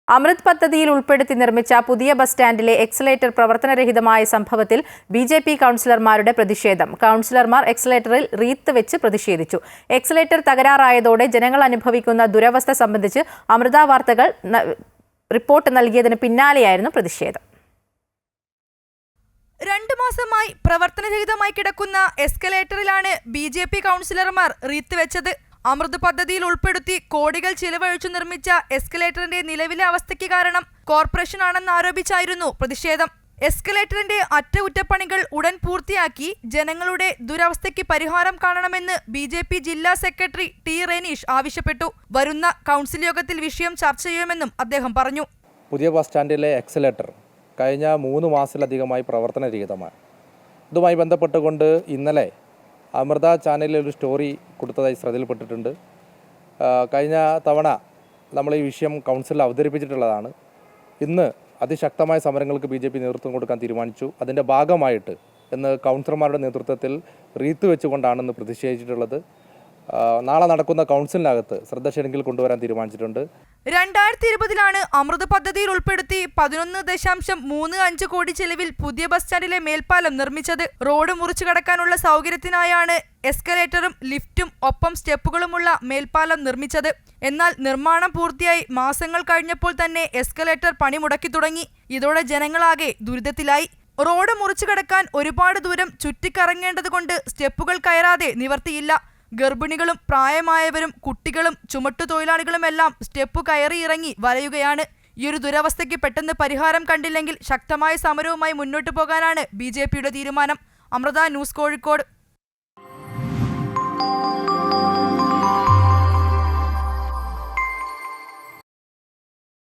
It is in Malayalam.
അമൃത് പദ്ധതിയിൽ ഉൾപ്പെടുത്തി നിർമ്മിച്ച പുതിയ ബസ് സ്റ്റാൻഡിലെ എക്സലേറ്റർ പ്രവർത്തനരഹിതമായ സംഭവത്തിൽ ബിജെപി കൗൺസിലർമാരുടെ പ്രതിഷേധം. കൗൺസിലർമാർ എക്സലേറ്ററിൽ റീത്ത് വെച്ച് പ്രതിഷേധിച്ചു. എക്സലേറ്റർ തകരാറായതോടെ ജനങ്ങൾ അനുഭവിക്കുന്ന ദുരവസ്ഥ സംബന്ധിച്ച് അമൃത വാർത്തകൾ റിപ്പോർട്ട് നൽകിയതിന് പിന്നാലെയായിരുന്നു പ്രതിഷേധം. 2 മാസമായി പ്രവർത്തനരഹിതമായി കിടക്കുന്ന എസ്കലേറ്ററിലാണ് ബിജെപി കൗൺസിലർമാർ റീത്ത് വെച്ചത്. അമൃത് പദ്ധതിയിൽ ഉൾപ്പെടുത്തി കോടികൾ ചിലവഴിച്ചു നിർമ്മിച്ച എസ്കലേറ്ററിന്റെ നിലവിലെ അവസ്ഥയ്ക്ക് കാരണം കോർപ്പറേഷനാണെന്ന് ആരോപിച്ചായിരുന്നു പ്രതിഷേധം. എസ്കലേറ്ററിന്റെ അറ്റകുറ്റപ്പണികൾ ഉടൻ പൂർത്തിയാക്കി ജനങ്ങളുടെ ദുരവസ്ഥയ്ക്ക് പരിഹാരം കാണണമെന്ന് ബിജെപി ജില്ലാ സെക്രട്ടറി ടി റെനീഷ് ആവശ്യപ്പെട്ടു. വരുന്ന കൗൺസിൽ യോഗത്തിൽ വിഷയം ചർച്ച ചെയ്യുമെന്നും അദ്ദേഹം പറഞ്ഞു. പുതിയ ബസ് സ്റ്റാൻഡിലെ എക്സലേറ്റർ കഴിഞ്ഞ 3 മാസത്തിലധികമായി പ്രവർത്തനരഹിതമാണ്. ഇതുമായി ബന്ധപ്പെട്ടുകൊണ്ട് ഇന്നലെ അമൃത ചാനലിൽ ഒരു സ്റ്റോറി കൊടുത്തതായി ശ്രദ്ധയിൽപ്പെട്ടിട്ടുണ്ട്. കഴിഞ്ഞ തവണ നമ്മൾ ഈ വിഷയം കൗൺസിലിൽ അവതരിപ്പിച്ചിട്ടുള്ളതാണ്. ഇന്ന് അതിശക്തമായ സമരങ്ങൾക്ക് BJP നേതൃത്വം കൊടുക്കാൻ തീരുമാനിച്ചു. അതിൻ്റെ ഭാഗമായിട്ട് ഇന്ന് കൗൺസിലർമാരുടെ നേതൃത്വത്തിൽ റീത്ത് വെച്ചുകൊണ്ടാണെന്ന് പ്രതിഷേധിച്ചിട്ടുള്ളത്. നാളെ നടക്കുന്ന കൗൺസിലിനകത്ത് ശ്രദ്ധ ക്ഷണിക്കൽ കൊണ്ടുവരാൻ തീരുമാനിച്ചിട്ടുണ്ട്. 2020 അമൃത് പദ്ധതിയിൽ ഉൾപ്പെടുത്തി 11.35 കോടി ചെലവിൽ പുതിയ ബസ് സ്റ്റാൻഡിലെ മേൽപ്പാലം നിർമ്മിച്ചത്. റോഡ് മുറിച്ചു കടക്കാനുള്ള സൗകര്യത്തിനായാണ് എസ്കലേറ്ററും ലിഫ്റ്റും ഒപ്പം സ്റ്റെപ്പുകളുമുള്ള മേൽപ്പാലം നിർമ്മിച്ചത്. എന്നാൽ നിർമ്മാണം പൂർത്തിയായി മാസങ്ങൾ കഴിഞ്ഞപ്പോൾ തന്നെ എസ്കലേറ്റർ പണി മുടക്കി തുടങ്ങി. ഇതോടെ ജനങ്ങളാകെ ദുരിതത്തിലായി. റോഡ് മുറിച്ചു കടക്കാൻ ഒരുപാട് ദൂരം ചുറ്റിക്കറങ്ങേണ്ടതുകൊണ്ട് സ്റ്റെപ്പുകൾ കയറാതെ നിവർത്തിയില്ല. ഗർഭിണികളും പ്രായമായവരും കുട്ടികളും ചുമട്ടുതൊഴിലാളികളുമെല്ലാം സ്റ്റെപ്പ് കയറി ഇറങ്ങി വലയുകയാണ്. ഈയൊരു ദുരവസ്ഥയ്ക്ക് പെട്ടെന്ന് പരിഹാരം കണ്ടില്ലെങ്കിൽ ശക്തമായ സമരവുമായി മുന്നോട്ടു പോകാനാണ് BJPയുടെ തീരുമാനം. അമൃത ന്യൂസ്, കോഴിക്കോട്.